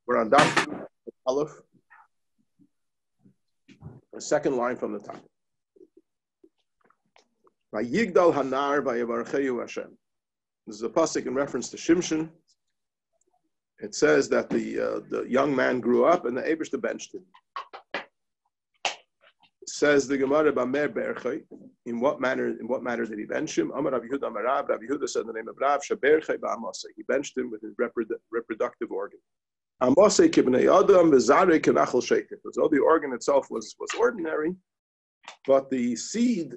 We're on Daf Aleph, the second line from the top. Vayigdal Hanar Vayevarchehu Hashem. This is a pasuk in reference to Shimshon. It says that the young man grew up and the Eibishter benched him. Says the Gemara Bamer Berchei. In what manner did he bench him? Amar Rabbi Yehuda Amar Rav. Rabbi Yehuda said in the name of Rav Shaberchei Ba'amasei. He benched him with his reproductive organ. Amasei kibnei Adam v'zarei kenachal sheker. So the organ itself was ordinary, but the seed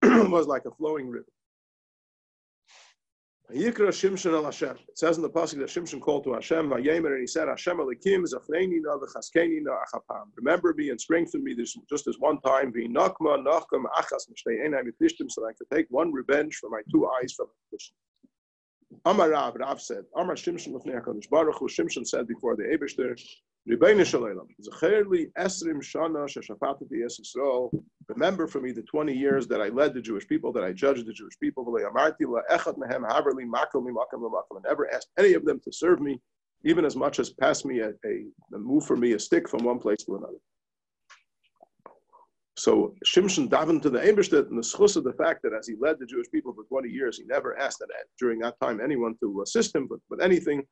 was like a flowing river. Yikra Shimshon al Hashem. It says in the pasuk that Shimshon called to Hashem, Vayemer, and he said, Hashem Elikim zachneni na v'chaskeni na achapam. Remember me and strengthen me just as one time. V'nakma nacham achas mishtei einai miplishtim, so that I could take one revenge for my two eyes from the Plishtim. Amar Rav said, Amar Shimshon l'fnei HaKadosh Baruch Hu. Shimshon said before the Eibishter, Ribeinu Shalom, Zecherli esrim shana sheshapatati es Yisrael. Remember for me the 20 years that I led the Jewish people, that I judged the Jewish people. And never asked any of them to serve me, even as much as pass me move for me a stick from one place to another. So Shimshon davened to the Eibishter and the schus of the fact that as he led the Jewish people for 20 years, he never asked that during that time anyone to assist him, but anything.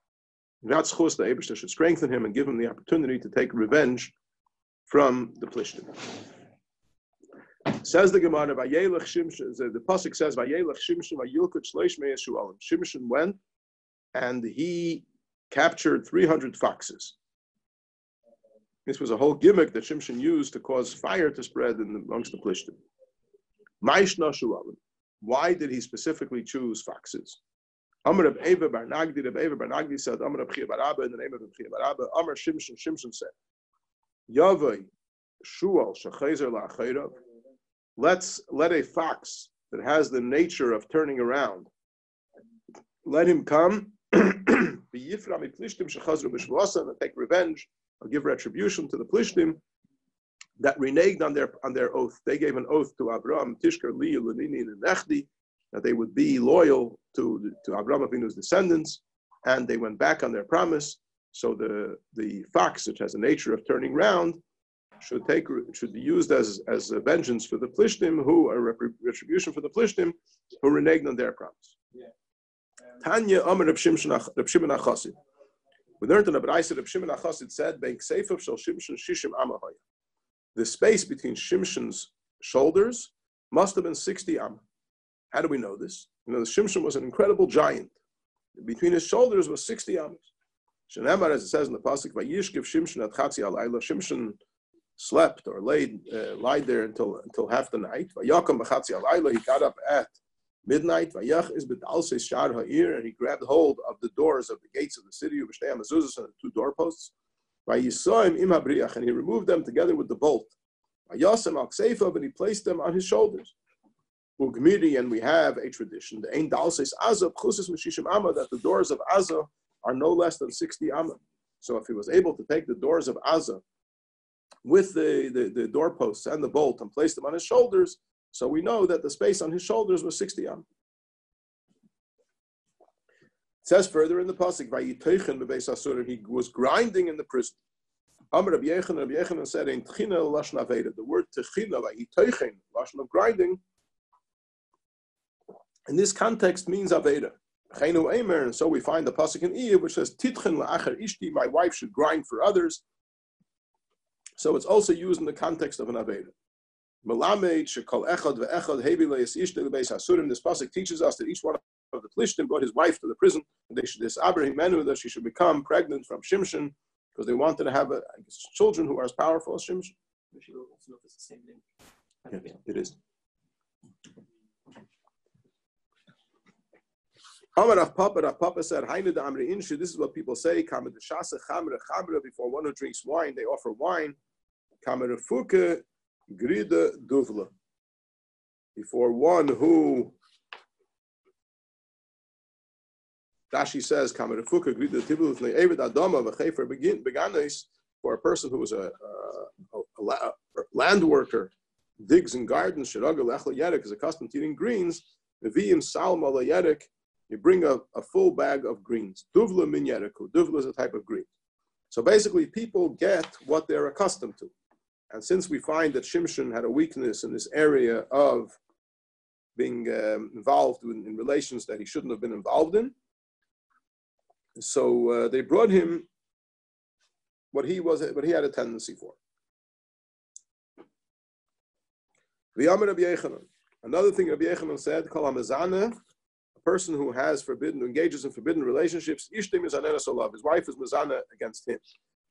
Not schus, the Eibishter should strengthen him and give him the opportunity to take revenge from the Plishtim. Says the Gemara, Vayelech Shimshon, the pasuk says, Vayelech Shimshon vayilkut shleish me'es shu'alim. Shimshon went and he captured 300 foxes. This was a whole gimmick that Shimshon used to cause fire to spread amongst the Plishtim. Ma'ishna shu'alim. Why did he specifically choose foxes? Amar Reb Eva bar Nagdi, Reb Eva bar Nagdi said, Amar Reb Chia bar Abba, in the name of Reb Chia bar Abba, Amar Shimshon said, Yavai shu'al shechezer la'achayrav. Let a fox that has the nature of turning around, let him come, and take revenge, or give retribution to the Plishtim that reneged on their oath. They gave an oath to Abraham, Tishkar Li Lunini Nechdi, that they would be loyal to Abraham Avinu's descendants, and they went back on their promise. So the fox, which has a nature of turning round, should be used as a vengeance for the Plishtim, who are retribution for the Plishtim who reneged on their promise. Tanya Amar Reb Shimon HaChassid. We learned in the Braisa Reb Shimon HaChassid said, "Bein Kseifav shel Shimshon shishim amah." The space between Shimshon's shoulders must have been 60 amah. How do we know this? You know, the Shimshon was an incredible giant. Between his shoulders was 60 amah. Shenemar, as it says in the pasuk, "Vayishkev Shimshon at chatzi alayla." Shimshon slept or lied there until half the night. Vayakam b'chatzi alayla. He got up at midnight. Vayach is b'dalseis shar ha'ir, and he grabbed hold of the doors of the gates of the city, ub'shtei hamezuzos, and the two doorposts. Vayisoim im habriach, and he removed them together with the bolt. Vayasem al kseifav, and he placed them on his shoulders. Ugmiri, and we have a tradition, the ein dalseis azah pchusis mishishim amma, that the doors of Azah are no less than 60 amma. So if he was able to take the doors of Azah with the doorposts and the bolt and place them on his shoulders, so we know that the space on his shoulders was 60 am. It says further in the pasuk, "Vayiteichen bebeis asur," he was grinding in the prison. Amar Rabbi Yechanan said, "Ein tchina lashon aveda." The word tchina, vayiteichen, lashon of grinding, in this context means aveda. Chenu Eimer, and so we find the pasuk in Iyah which says, "Titchen la'acher ishti," my wife should grind for others. So it's also used in the context of an aveda. Melamed shekol echad ve'echad hevi le'es ishte lebeis hasurim. This pasuk teaches us that each one of the Plishtim brought his wife to the prison, and they should disaber himenu, that she should become pregnant from Shimshon, because they wanted to have children who are as powerful as Shimshon. We should also know if it's the same name. Yeah, it is. Rav Papa said, this is what people say, before one who drinks wine, they offer wine. Before one who, Rashi says, for a person who is a land worker, digs in gardens, is accustomed to eating greens, you bring a full bag of greens. Duvla min yereku. Duvla is a type of green. So basically, people get what they're accustomed to. And since we find that Shimshon had a weakness in this area of being involved in relations that he shouldn't have been involved in, so they brought him what he had a tendency for. Another thing Rabbi Yechanan said, Kol HaMezaneh, a person who engages in forbidden relationships, his wife is mezaneh against him.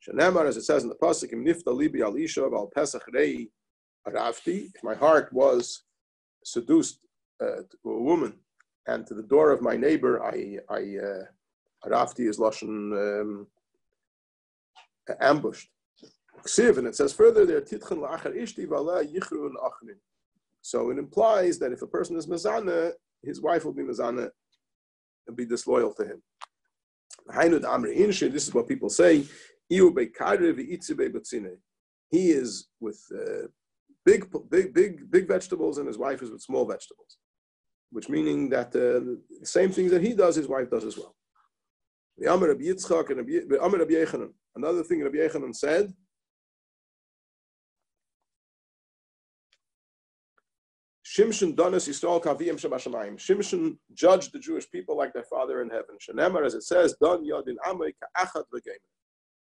Shenemar, as it says in the pasuk, Im nifta libi al isha val pesach rei arafti. If my heart was seduced to a woman, and to the door of my neighbor, arafti is lashon ambushed. And it says further there, titchen la'achar ishti v'ala yichrun achrin. So it implies that if a person is mezaneh, his wife will be mezaneh and be disloyal to him. This is what people say. He is with big vegetables, and his wife is with small vegetables, which meaning that the same things that he does, his wife does as well. Another thing Rabbi Yechanan said, Shimshon donas Yisrael kaviyim shabashamayim. Shimshon judged the Jewish people like their father in heaven. Shenemar, as it says, Don yadin amay ka'achad v'geimer.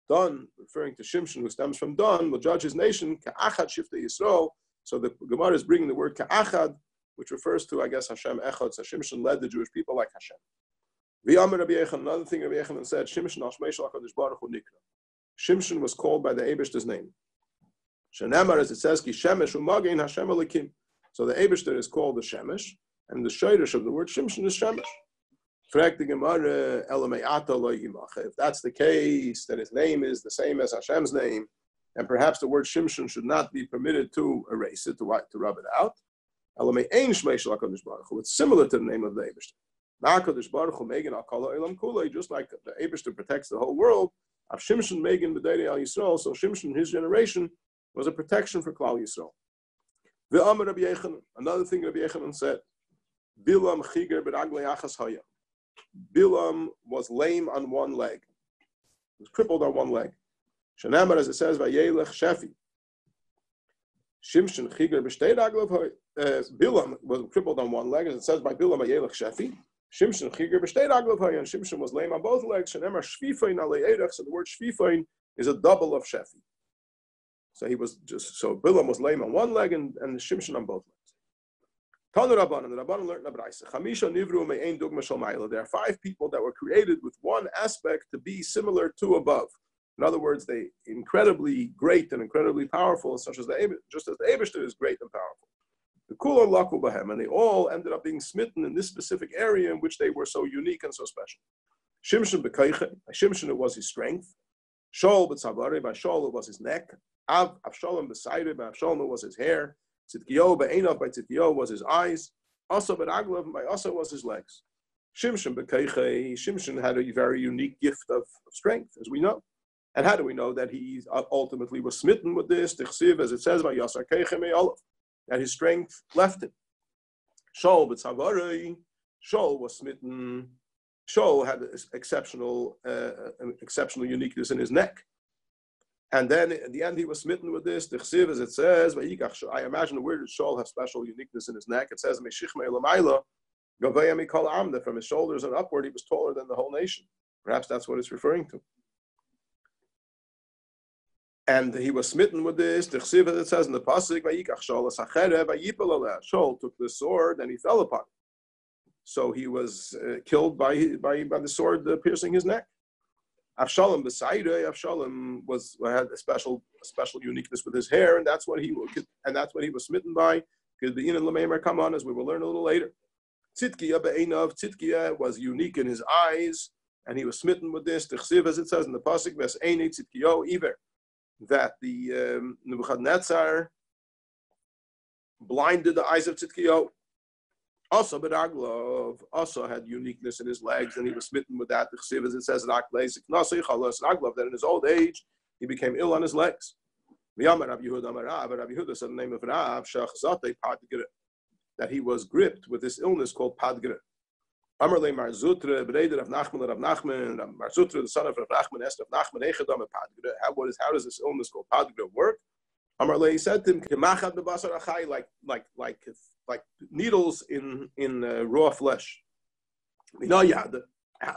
Don, referring to Shimshon, who stems from Don, will judge his nation ka'achad shiftei Yisrael. So the Gemara is bringing the word ka'achad, which refers to, I guess, Hashem echad. So Shimshon led the Jewish people like Hashem. V'yamar Rabbi Yechanan. Another thing Rabbi Yechanan said, Shimshon al shmei shel HaKadosh Baruch Hu nikra. Shimshon was called by the Eibishter's name. Shenemar, as it says, ki shemesh u'magein Hashem elikim. So the Eibishter is called the Shemesh, and the Shayrish of the word Shimshon is Shemesh. If that's the case, that his name is the same as Hashem's name, and perhaps the word Shimshon should not be permitted to erase it, to rub it out. It's similar to the name of the Eibishter. Just like the Eibishter protects the whole world, of Shimshon Megan B'dei Al Yisrael, so Shimshon, his generation, was a protection for Klal Yisrael. Another thing Rabbi Yechanan said, Bilam chiger b'raglei achas haya. Bilam was lame on one leg. He was crippled on one leg. Shenamar, as it says, vayelech shefi. Shimshon chiger b'shtei raglav haya. Bilam was crippled on one leg, as it says by Bilam vayelech shefi. Shimshon chiger b'shtei raglav haya, and Shimshon was lame on both legs. Shenamar shvifein alei erech. So the word shvifein is a double of shefi. So Bilam was lame on one leg and Shimshon on both legs. Tanu Rabbanan, the Rabbanan learned in the Braisa. Chamisha nivru me'ein dugma shel ma'ila. There are 5 people that were created with one aspect to be similar to above. In other words, they incredibly great and incredibly powerful, just as the Eibishter is great and powerful. The Kula laku b'hem, and they all ended up being smitten in this specific area in which they were so unique and so special. Shimshon b'keiche, by Shimshon it was his strength. Shaul b'tzavari, by Shaul it was his neck. Avshalom b'sayrei, by Avshalom it was his hair. Tzidkiyahu b'einav, by Tzidkiyahu was his eyes. Asa b'raglav, by Asa was his legs. Shimshon b'keiche, Shimshon had a very unique gift of strength, as we know. And how do we know that he ultimately was smitten with this? Tichsiv, as it says by Yasar Keiche me'olav, that his strength left him. Shaul b'tzavari, Shaul was smitten. Shaul had exceptional uniqueness in his neck. And then at the end, he was smitten with this. Tichsiv, as it says, I imagine where did Shaul have special uniqueness in his neck? It says, that from his shoulders and upward, he was taller than the whole nation. Perhaps that's what it's referring to. And he was smitten with this. Tichsiv, as it says in the pasuk, Shaul took the sword and he fell upon it. So he was killed by the sword piercing his neck. Avshalom b'sayrei, Avshalom had a special uniqueness with his hair, and that's what he was smitten by. Because the Inan Lameimer come on, as we will learn a little later. Tzidkiya be'einav, Tzidkiya was unique in his eyes, and he was smitten with this. Tichsiv, as it says in the pasuk, Ves einei Tzidkiyo iver, that the Nebuchadnezzar blinded the eyes of Tzidkiyo. Also, B'Raglov also had uniqueness in his legs, and he was smitten with that. As it says in Raglov, that in his old age, he became ill on his legs. Rabbi Yehuda said the name of Rav, that he was gripped with this illness called Padgre. Amarle Mar Zutra, Breder of Nachman, Mar Zutra, the son of Rav Nachman, asked Rav Nachman, how does this illness called Padgra work? Amarle, he said to him, like needles in raw flesh. How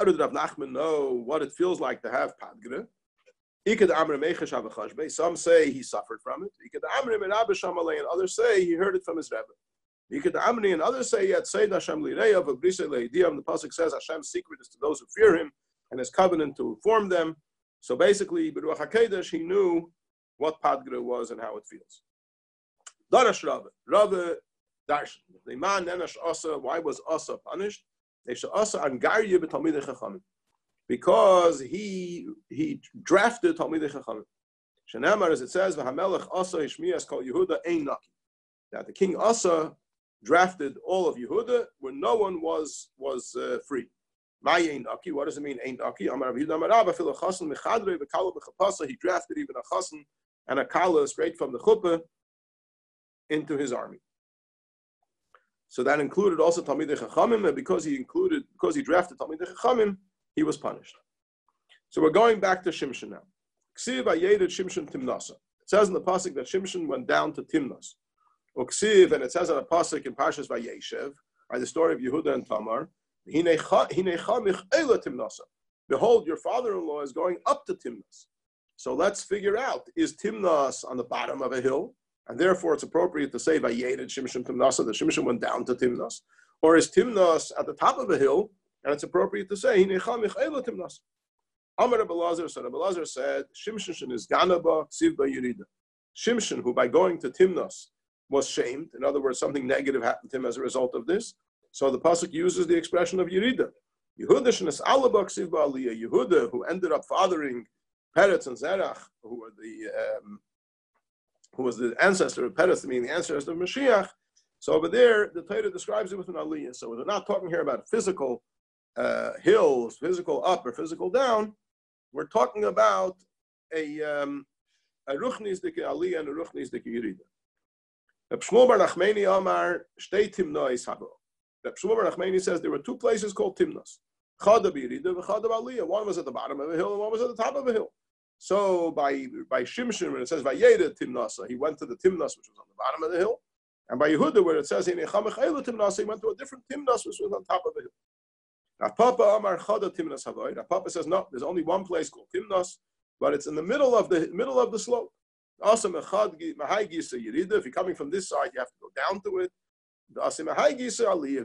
did Rav Nachman know what it feels like to have Padgra? Some say he suffered from it. And others say he heard it from his Rebbe. And others say yet say the pasuk says Hashem's secret is to those who fear Him, and His covenant to inform them. So basically, B'ruach HaKodesh, he knew what Padgra was and how it feels. Darash Rava Darshan. The man nenash Asa. Why was Asa punished? Because he drafted Talmidei Chachamim. Shenamar, as it says, "V'hamelech Asa Ishmias Kol Yehuda Ein Naki." That the king Asa drafted all of Yehuda when no one was free. My Ein Naki. What does it mean? Ein Naki. Amar Rav Yehuda Amar Rabba Fil Chasen Mechadrei V'Kala B'Chapasa. He drafted even a Chasen and a Kala straight from the Chuppah into his army. So that included also Talmidei Chachamim, and because he drafted Talmidei Chachamim, he was punished. So we're going back to Shimshon now. Ksiv Ayeded Shimshon Timnasa. It says in the pasuk that Shimshon went down to Timnas. Uksiv, and it says on the pasuk in Parshas Vayeshev, by the story of Yehuda and Tamar, behold, your father-in-law is going up to Timnas. So let's figure out, is Timnas on the bottom of a hill? And therefore, it's appropriate to say Vayeded Shimshon Timnasa, that Shimshon went down to Timnas. Or is Timnas at the top of a hill, and it's appropriate to say Timnas. Amar Rabbi Elazar, so Rabbi Elazar said, Shimshon is Ganaba Ksiv B'Yerida. Shimshon, who by going to Timnas was shamed. In other words, something negative happened to him as a result of this. So the pasuk uses the expression of Yerida. Yehuda shenes alaba Ksiv Ba'aliyah. Yehuda, who ended up fathering Peretz and Zerach, who was the ancestor of Peretz, meaning the ancestor of Mashiach. So over there, the Torah describes it with an aliyah. So we're not talking here about physical hills, physical up or physical down. We're talking about a ruchnisdike aliyah and a ruchnisdike yerida. Reb Shmuel bar Nachmani Amar shtei timnos habo. Reb Shmuel bar Nachmani says there were two places called Timnos. Chada b'yerida v'chada b'aliyah. One was at the bottom of a hill and one was at the top of a hill. So by Shimshon, when it says Vayeda Timnasa, he went to the Timnas, which was on the bottom of the hill. And by Yehuda, where it says Timnasa, he went to a different Timnas, which was on top of the hill. Papa Amar Chada Timnas Havoy. Papa says no, there's only one place called Timnas, but it's in the middle of the slope. Also, if you're coming from this side, you have to go down to it. If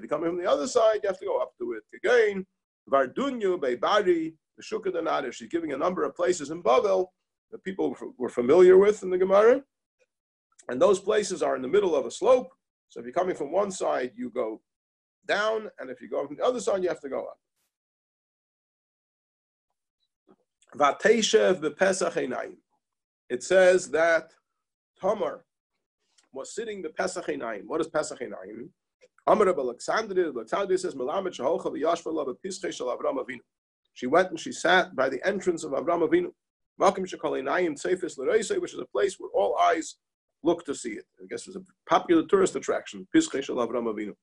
you're coming from the other side, you have to go up to it. Again, Vardunyu Beibari. The Shukah Danada, she's giving a number of places in Bavel that people were familiar with in the Gemara. And those places are in the middle of a slope. So if you're coming from one side, you go down. And if you go from the other side, you have to go up. Vateshev b'Pesach Einayim. It says that Tamar was sitting b'Pesach Einayim. What is Pesach Einayim? Amar Rabbi Alexandria says, Melamed sheholcha v'yashva la b'pischei shel Avram Avinu. She went and she sat by the entrance of Avram Avinu, which is a place where all eyes look to see it. I guess it's a popular tourist attraction. Pischei shel Avram Avinu.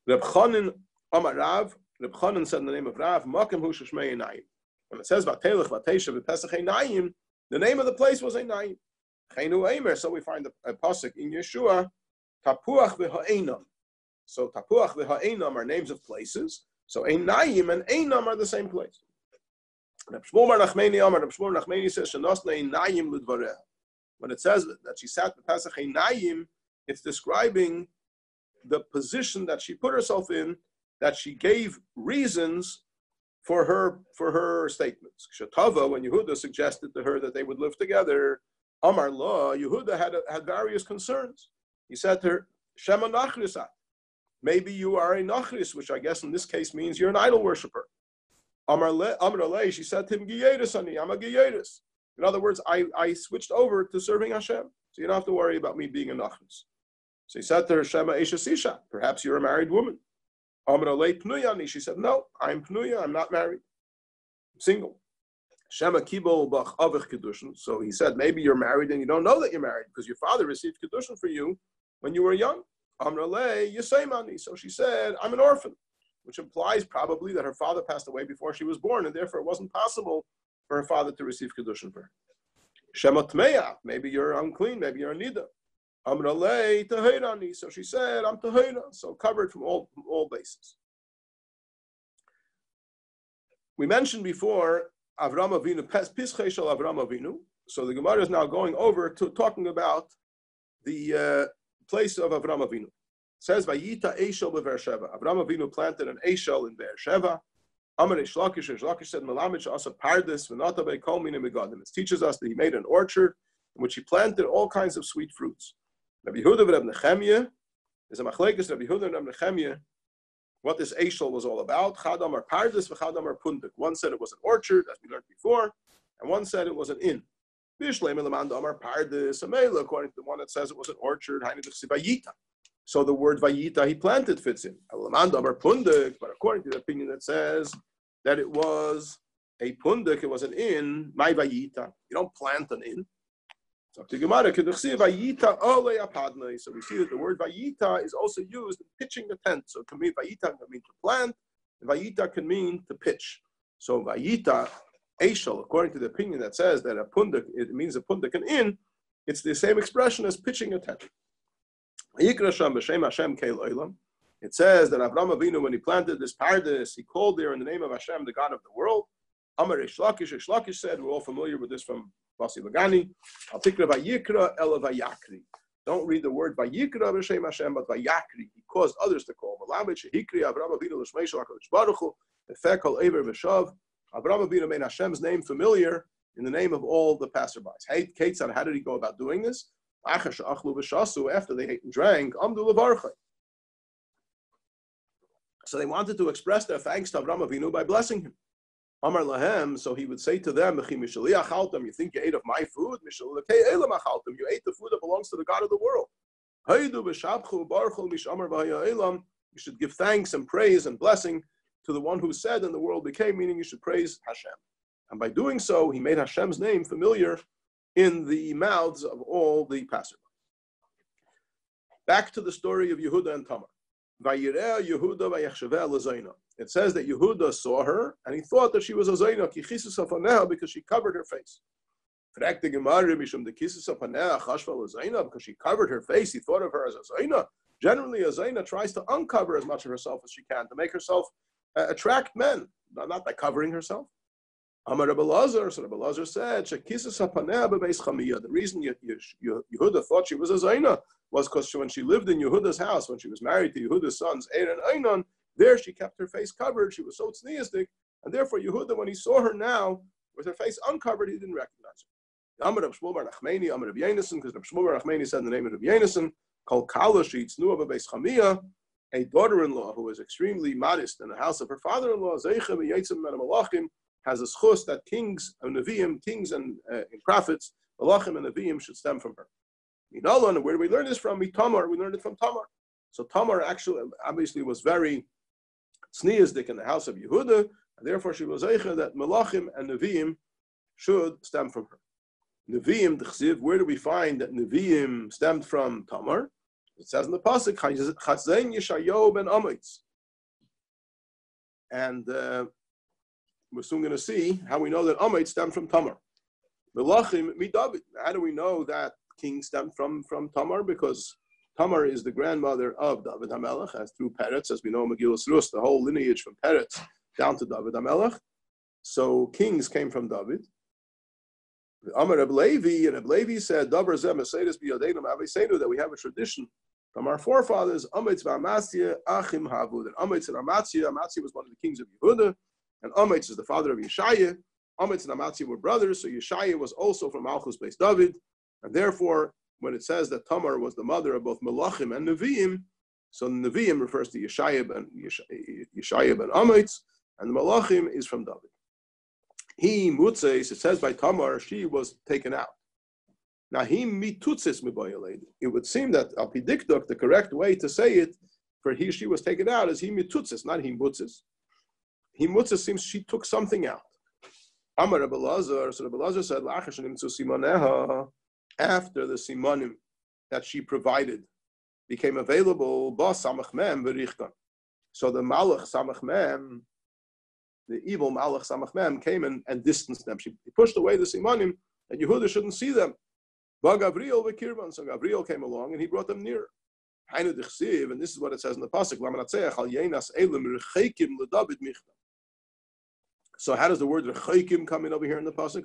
Reb Chanan Amar Rav. Reb Chanan said in the name of Rav, Makom hu sheshmei Einayim. When it says Vatelech Vateshev v'Pesach Einayim, the name of the place was Einayim. Chenu Eimer. So we find a pasuk in Yeshua, Tapuach v'Ha'enam. So Tapuach v'Ha'enam are names of places. So Einayim and Einam are the same place. Reb Shmuel bar Nachmani says Shenosna Einayim L'dvareha. When it says that she sat the Pesach Einayim, it's describing the position that she put herself in, that she gave reasons for her statements. Shetava, when Yehuda suggested to her that they would live together, Amar Lo, Yehuda had various concerns. He said to her, Shema Nachrisat. Maybe you are a nachris, which I guess in this case means you're an idol worshiper. Amar Le, she said to him, Giyeris ani, I'm a Giyeris. In other words, I switched over to serving Hashem, so you don't have to worry about me being a nachris. So he said to her, Shema Esha Sisha, perhaps you're a married woman. Amar Le Pnuyani, she said, no, I'm Pnuya, I'm not married. I'm single. Shema Kibol Bach Avich Kedushin. So he said, maybe you're married and you don't know that you're married because your father received Kedushin for you when you were young. Amrale Yaseimani. So she said, I'm an orphan. which implies probably that her father passed away before she was born, and therefore it wasn't possible for her father to receive Kedushin for her. Shema Tmeya, maybe you're unclean, maybe you're a Nida. Amralei Tahirani, so she said, I'm Tahira, so covered from all bases. We mentioned before Avram Avinu, Pischei Shel Avram Avinu. So the Gemara is now going over to talking about the place of Avram Avinu. It says, Vayita Eishel be'Be'er Sheva. Avram Avinu planted an Eishel in Be'er Sheva. Amar Reish Lakish said, Melamed she'asa pardes v'nata be'kol minei megadim. It teaches us that he made an orchard in which he planted all kinds of sweet fruits. Rabbi Yehuda and Rabbi Nechemia, there's a machlekes Rabbi Yehuda and Rabbi Nechemia, what this Eishel was all about. Chad Amar pardes v'chad Amar pundik. One said it was an orchard, as we learned before, and one said it was an inn. According to the one that says it was an orchard, so the word Vayita he planted fits in. But according to the opinion that says that it was a pundik, it was an inn, my Vayita. You don't plant an inn. So we see that the word Vayita is also used in pitching the tent. So it can mean Vayita can mean to plant, and Vayita can mean to pitch. So Vayita Eishel, according to the opinion that says that a pundik, it means a pundik an inn, it's the same expression as pitching a tent. It says that Avram Avinu, when he planted this paradise, he called there in the name of Hashem, the God of the world. Amar Reish Lakish said, we're all familiar with this from Basi Lagani. Al tikra vayikra ela vayakri. Don't read the word vayikra b'shem Hashem, but vayakri. He caused others to call. Malamed shehikri Avram Avinu l'shmei shel HaKadosh Baruch Hu efekol ever v'shav. Avram Avinu made Hashem's name familiar in the name of all the passerbys. Hey, Ketzad, how did he go about doing this? After they ate and drank, so they wanted to express their thanks to Avram Avinu by blessing him. Amar lahem, so he would say to them, you think you ate of my food? You ate the food that belongs to the God of the world. You should give thanks and praise and blessing to the one who said, and the world became, meaning you should praise Hashem. And by doing so, he made Hashem's name familiar in the mouths of all the passersby. Back to the story of Yehuda and Tamar. It says that Yehuda saw her, and he thought that she was a Zaina, because she covered her face. Because she covered her face, he thought of her as a Zaina. Generally, a Zaina tries to uncover as much of herself as she can to make herself attract men, not by covering herself. Amar Rabbi Lazar, so Rabbi Lazar said, the reason Yehuda thought she was a Zaina was because when she lived in Yehuda's house, when she was married to Yehuda's sons, Er and Einon, there she kept her face covered. She was so tzniistic, and therefore Yehuda, when he saw her now with her face uncovered, he didn't recognize her. Amar Reb Shmuel bar Nachmani, Amar Reb Yonasan, because Reb Shmuel bar Nachmani said in the name of Reb Yonasan, Kol Kala she'itznua b'beis Chamia, a daughter-in-law who was extremely modest in the house of her father-in-law, Zeicha v'yitzim men malachim, has a schus that kings and Nevi'im, kings and prophets, malachim and Nevi'im should stem from her. And where do we learn this from? Tamar, we learned it from Tamar. So Tamar actually, obviously, was very tzniisdik in the house of Yehuda, and therefore she was zeicha that malachim and Nevi'im should stem from her. Nevi'im, d'chsiv, where do we find that Nevi'im stemmed from Tamar? It says in the pasuk, Chatzein Yeshayahu ben Amitz. And we're soon going to see how we know that Amitz stemmed from Tamar. Melachim mi David. How do we know that king stemmed from Tamar? Because Tamar is the grandmother of David HaMelech, as through Peretz, as we know Megillas Rus, the whole lineage from Peretz down to David HaMelech. So kings came from David. Amar Reb Levi, and Reb Levi said, Davar zeh mesedes biyadeinu ma'aveseinu, that we have a tradition from our forefathers, Amitz v'Amatzia achim havu, that Amitz and Amatzia was one of the kings of Yehuda, and Amitz is the father of Yeshaya. Amitz and Amatzia were brothers, so Yeshaya was also from Malchus based David, and therefore, when it says that Tamar was the mother of both Melachim and Nevi'im, so Nevi'im refers to Yeshaya ben Amitz, and the Melachim is from David. He mutzes, it says by Tamar, she was taken out. Now he mitutzes mibayaled. It would seem that al pidikduk, the correct way to say it, for she was taken out, is he mitutzes, not he mutzes. He mutzes seems she took something out. Amar Rabbi Lazar, so Rabbi Lazar said, after the simanim that she provided became available, So the Malach Samach Mem, the evil Malach Samach Mem, came and distanced them. He pushed away the Simanim, and Yehuda shouldn't see them. But Gabriel v'kirban, so Gabriel came along and he brought them near. And this is what it says in the pasuk. So how does the word rechekim come in over here in the pasuk?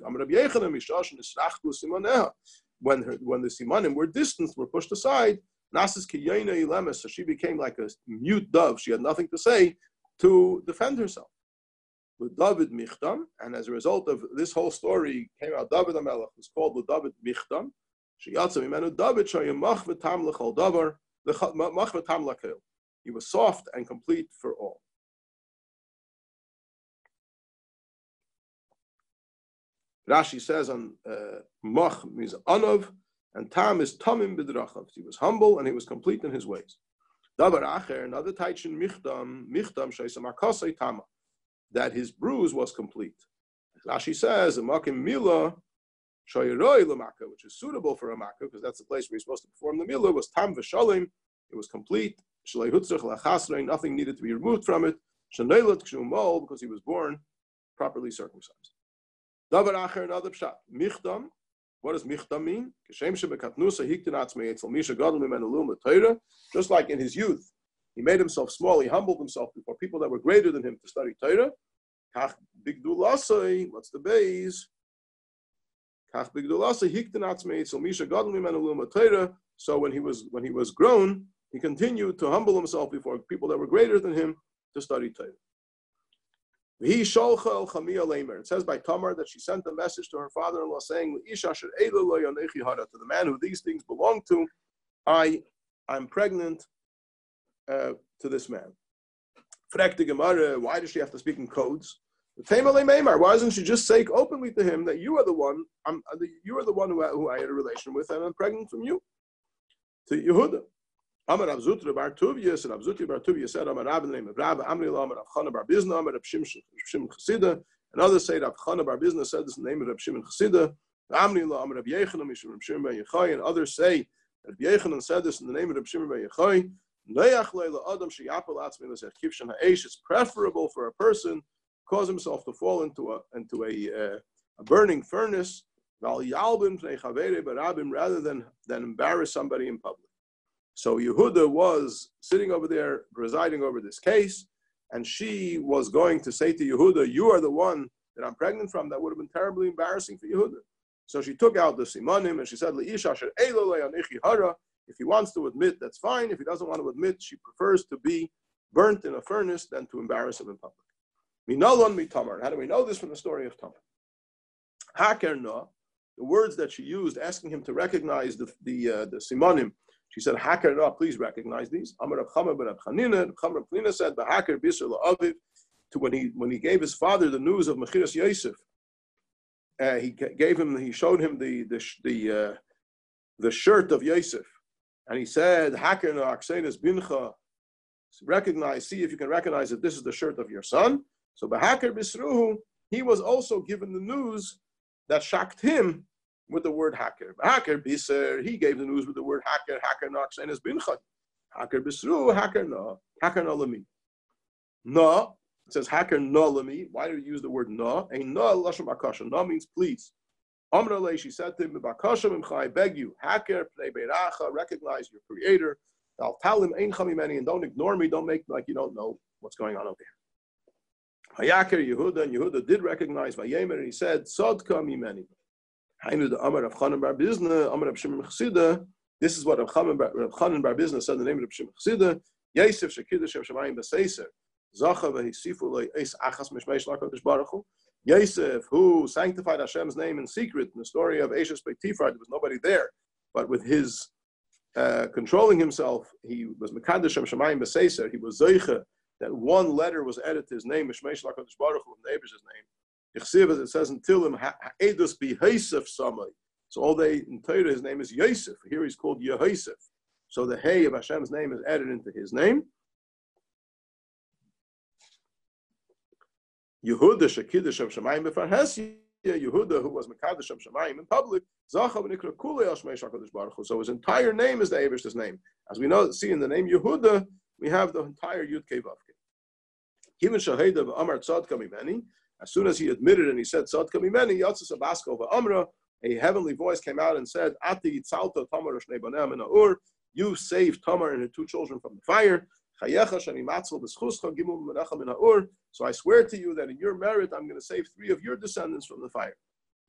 When the simanim were distanced, were pushed aside, so she became like a mute dove. She had nothing to say to defend herself. With David Michtam, and as a result of this whole story came out David HaMelech, was called the David Michtam. He was soft and complete for all. Rashi says on Mach means Anov, and Tam is Tamim B'drachav. He was humble and he was complete in his ways. Davar Acher, another Taichin Michtam Shaisam Akasei Tama, that his bruise was complete. Rashi says, Makim Mila Shoyroi Lamaka, which is suitable for a Makkah, because that's the place where he's supposed to perform the Mila, was Tam V'Shalim. It was complete. Shalei Hutzach Lachasrei, nothing needed to be removed from it. Shaneilat Kshumol, because he was born properly circumcised. Davar Acher, another Pshat. Michtam. What does Michtam mean? Just like in his youth, he made himself small, he humbled himself before people that were greater than him to study Torah. What's the base? So when he was grown, he continued to humble himself before people that were greater than him to study Torah. It says by Tamar that she sent a message to her father-in-law saying, to the man who these things belong to, I'm pregnant to this man. Why does she have to speak in codes? Why doesn't she just say openly to him that you are the one who I had a relation with, and I'm pregnant from you? To Yehuda. Amar Rav Zutra bar Tuvia said, Rav Zutra bar Tuvia said, Amar Rav in the name of Rav, Amrila, Amar Rav Chana bar Bizna, Amar Rav Shimon Chasida, and others say Rav Chana bar Bizna said this in the name of Rav Shimon Chasida, Amrila, Amar Rav Yechanan, Rav Shimon ben Yechai, and others say Rav Yechanan said this in the name of Rav Shimon ben Yechai, it's preferable for a person to cause himself to fall into a burning furnace, rather than embarrass somebody in public. So Yehuda was sitting over there, presiding over this case, and she was going to say to Yehuda, you are the one that I'm pregnant from. That would have been terribly embarrassing for Yehuda. So she took out the simanim and she said, if he wants to admit, that's fine. If he doesn't want to admit, she prefers to be burnt in a furnace than to embarrass him in public. Minalon mitamar. How do we know this from the story of Tamar? Hakerna, the words that she used, asking him to recognize the simanim. She said, Hakerna, please recognize these. Amar Rav Chama ben Rav Chanina. Rav Chanina said, B'Haker Bisr la'aviv. To when he gave his father the news of Mechiras Yosef, he showed him the shirt of Yosef, and he said, Hakerna aksenes bincha. Recognize, see if you can recognize that this is the shirt of your son. So B'Haker Bisruhu, he was also given the news that shocked him with the word haker. Haker biser, he gave the news with the word haker. Haker na aksenes bincha. Haker bisru, haker na lami. No, it says haker na lami. Why do you use the word na? A na lashon bakasha. Na means please. Amrale, she said to him, bakasha mimcha, I beg you, haker pnei beiracha, recognize your creator. I'll tell him ein chamimeni, and don't ignore me. Don't make like you don't know what's going on over here. Hayaker Yehuda, and Yehuda did recognize Vayemer, and he said, Sodka mimeni. Hainu the Amar Rav Chanan bar Bizna, Amar Rav Shimon Chasida. This is what Rav Chanan bar Bizna said in the name of Rav Shimon Chasida. Yosef shekiddush Shem Shamayim b'seiser, zacha v'hisifu lo eis achas mishmeish l'HaKadosh Baruch Hu. Yosef, who sanctified Hashem's name in secret, in the story of Eshes Beitifar, there was nobody there, but with his controlling himself, he was mekadosh Shem Shamayim b'seiser. He was zeicha that one letter was added to his name, mishmeish l'HaKadosh Baruch Hu, the neighbor's name. As it says in Tilim, Edus be Yosef Samai. So all day in Torah, his name is Yosef. Here he's called Yehosef. So the Hey of Hashem's name is added into his name. Yehuda Shekidush of Shemayim b'farhesia. Yehuda, who was Mekadosh of Shemayim in public, Zacha v'nikra kulei al Shmei HaKadosh Baruch Hu. So his entire name is the Eivish's name. As we know, see in the name Yehuda, we have the entire Yud Kei Vav Kei. As soon as he admitted and he said tzadka mimeni, yatzas abasko va'amra, a heavenly voice came out and said, Ati yitzalta Tamar shnei baneh min ha'ur, you saved Tamar and her 2 children from the fire. So I swear to you that in your merit I'm going to save 3 of your descendants from the fire.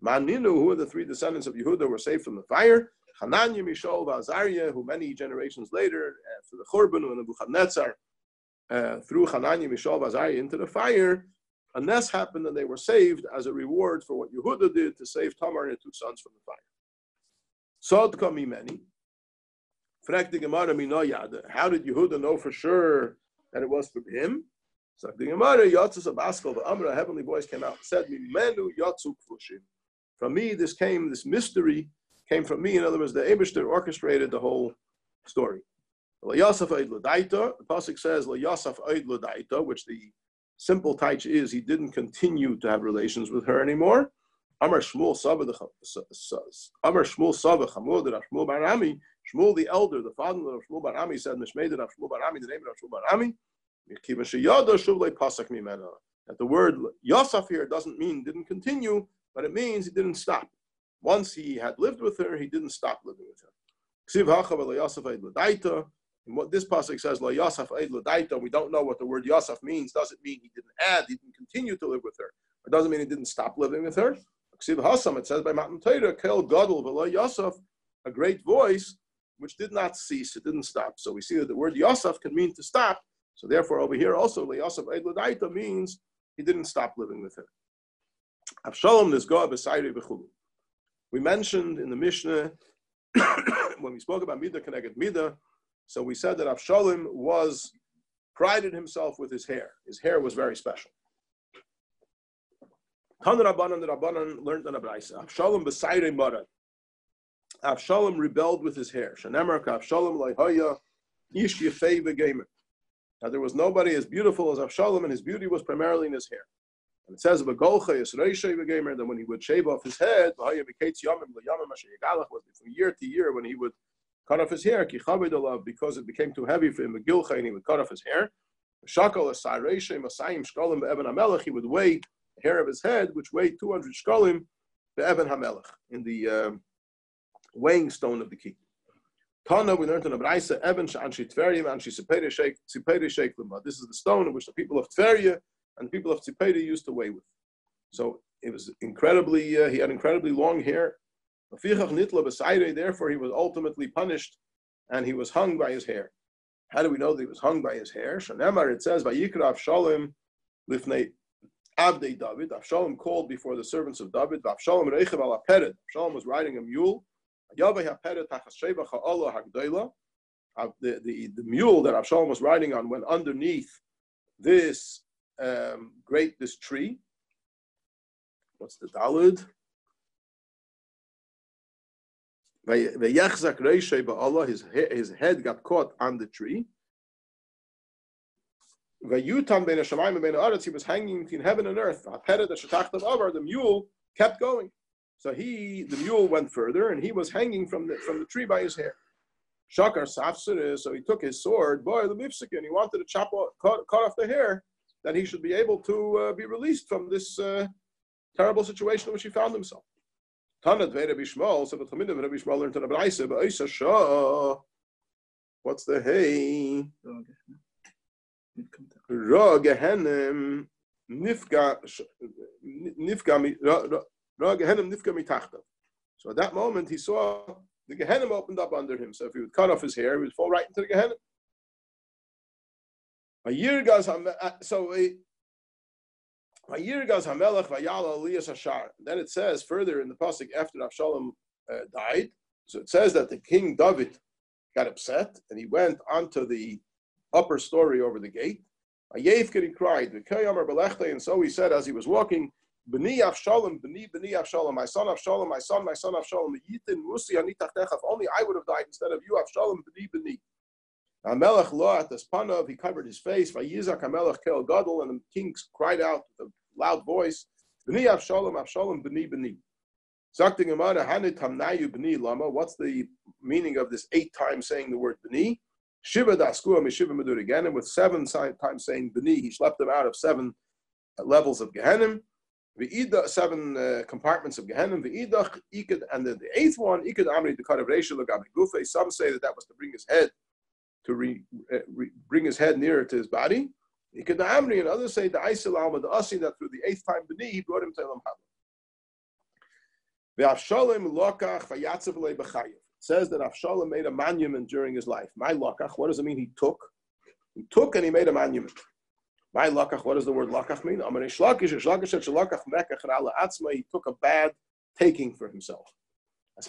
Maninu, who are the 3 descendants of Yehuda were saved from the fire? Hananya, Mishael, Azariah, who many generations later, after the Churban and the Nebuchadnezzar, threw Hananya, Mishael, Azariah into the fire, a nest happened and they were saved as a reward for what Yehuda did to save Tamar and her 2 sons from the fire. Sodka mimeni. How did Yehuda know for sure that it was from him? So the Gemara, Yatzis Abaskal, the Amra, a heavenly voice came out and said, from me, this mystery came from me. In other words, the Eibishter orchestrated the whole story. The Pasuk says, which the simple taich is, he didn't continue to have relations with her anymore. Amar Shmuel Sava Chamud Shmuel Barami. Shmuel the elder, the father of Shmuel Barami, said, Nishmeidet of Shmuel Barami, the name of Shmuel Barami, that the word Yosef here doesn't mean didn't continue, but it means he didn't stop. Once he had lived with her, he didn't stop living with her. And what this pasuk says, we don't know what the word Yosef means. Does it mean he didn't add, he didn't continue to live with her? Or does it mean he didn't stop living with her? It says by Matan Torah, Kel Gadol v'lo Yosef, a great voice, which did not cease, it didn't stop. So we see that the word Yosef can mean to stop. So therefore, over here also, Yosef Eid L'Daita means he didn't stop living with her. Avshalom Nizgoah B'Sayrei B'Chulu. We mentioned in the Mishnah, when we spoke about Midah Keneged Midah, so we said that Avshalom prided himself with his hair. His hair was very special. Tan Rabbanan, the Rabbanan learned on a Braisa. Avshalom B'Sayrei Marad. Avshalom rebelled with his hair. Shanemar Avshalom Leihaya Ish Yefei V'Gamer. Now there was nobody as beautiful as Avshalom, and his beauty was primarily in his hair. And it says V'Golcha Yis Reishei V'Gamer, that when he would shave off his head, V'Haya V'Kates Yomim L'Yomim Asher Yigalach, was from year to year when he would cut off his hair, Ki Chaved Alav, because it became too heavy for him, V'Gilcha, and he would cut off his hair. Shakal Asar Reishei Masayim Shkolim Be'Evan HaMelech, he would weigh the hair of his head, which weighed 200 Shkolim Be'Evan HaMelech, in the weighing stone of the key. Tana, we learned in a Braisa, Evan Sha'anshi Tveria, Anshi Tziperi Sheikh Lima. This is the stone in which the people of Tveria and the people of Tziperi used to weigh with. So it was incredibly, he had incredibly long hair. Therefore, he was ultimately punished and he was hung by his hair. How do we know that he was hung by his hair? Shanemar, it says, Vayikra Avshalom Lifnei Abdei David. Avshalom called before the servants of David. Avshalom Reichev ala Pered. Avshalom was riding a mule. The mule that Avshalom was riding on went underneath this this tree. What's the Dalid? His head got caught on the tree. He was hanging between heaven and earth. The mule kept going. So the mule went further, and he was hanging from the tree by his hair. Shakar Safsir, so he took his sword, and he wanted to cut off the hair, that he should be able to be released from this terrible situation in which he found himself. Tanat Rabbi Shmuel, so the Talmid of Rabbi Shmuel learned in a Braisa, Ba'isa Shah. What's the hay? Ra Gehenim Nifka mitachta. So at that moment, he saw the Gehenim opened up under him. So if he would cut off his hair, he would fall right into the Gehenim. Then it says further in the pasuk after Avshalom died. So it says that the king David got upset and he went onto the upper story over the gate. He cried, and so he said as he was walking, B'ni Avshalom, B'ni Avshalom, my son Avshalom, my son Avshalom, if only I would have died instead of you, Avshalom, B'ni. Hamelech lo at Espanav, he covered his face, Vayizak Hamelech Kel Gadol, and the king cried out with a loud voice, B'ni Avshalom, Avshalom, B'ni. Zakti Gemara, Hanit Hamnayu B'ni Lama, what's the meaning of this 8 times saying the word B'ni? Shiva daskua mishiva medur Gehenim, with 7 times saying b'ni, he schlepped them out of 7 levels of Gehenim. V'ida, 7 compartments of Gehenim. V'idach ikad, and then the 8th one, ikad amri the of Reisha l'gabe gufe. Some say that was to bring his head bring his head nearer to his body. Ikad amri, and others say the Aisel alma the Asi, that through the 8th time b'ni he brought him to Elam Haba. V'Avshalom lokach v'yatzav lei b'chayev. It says that Avshalom made a monument during his life. My lakach, what does it mean? He took and he made a monument. My lakach, what does the word lakach mean? He took a bad taking for himself. The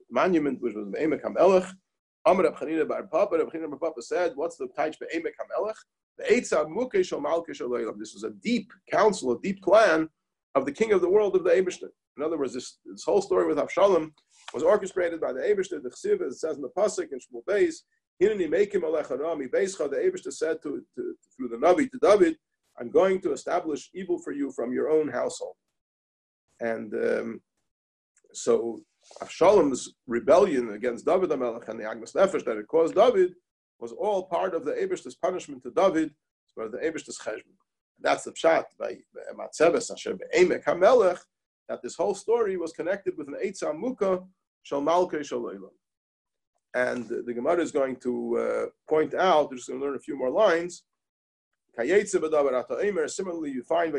monument which was Emek HaMelech. Amar Reb Chanina bar Papa. Reb Chanina bar Papa said, what's the taich for Emek HaMelech? The Eitzah Mukesh Malkesh Aloylam. This was a deep counsel, a deep plan of the king of the world, of the Eibishter. In other words, this whole story with Avshalom was orchestrated by the Eibishter. The Chsiv, as it says in the Pasuk in Shmuel Beis, Hineni Mekim Alecha Rami Beischa. The Eibishter said through the Navi to David, I'm going to establish evil for you from your own household. And so Avshalom's rebellion against David HaMelech and the Agnes Nefesh that it caused David was all part of the Eibishter's punishment to David, as part of the Eibishter's cheshbon. That's the pshat by Matzeves Asher Be'emek HaMelech, that this whole story was connected with an Eitzah Muka Shal Malkei Shal Olam. And the Gemara is going to point out, we're just going to learn a few more lines. Similarly, you find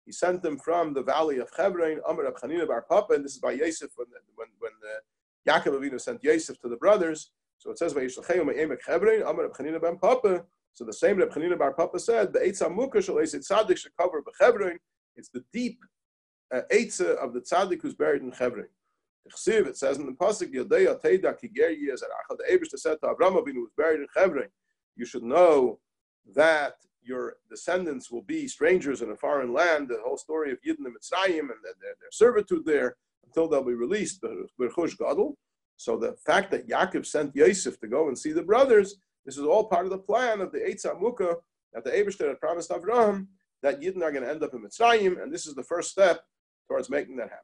he sent them from the valley of Hebron, Amar Reb Chanina bar Papa, and this is by Yosef when Yaakov Avinu sent Yosef to the brothers. So it says by Hebron, Amar Reb Chanina bar Papa. So the same Reb Chanina bar Papa said, the Eitzah Muka shel Eitzah Tzaddik should cover Hebron. It's the deep Eitzah of the Tzaddik who's buried in Hebron. It says in the pasuk, Yodei Ateidah Kiger Yezerach. The Eibishter said to Avraham Avinu, who was buried in Hebron, you should know that your descendants will be strangers in a foreign land. The whole story of Yidden and Mitzrayim and their servitude there until they'll be released. B'Chush Gadol. So the fact that Yaakov sent Yosef to go and see the brothers, this is all part of the plan of the Eitzah Muka that the Eibishter had promised Avraham, that Yidden are going to end up in Mitzrayim, and this is the first step towards making that happen.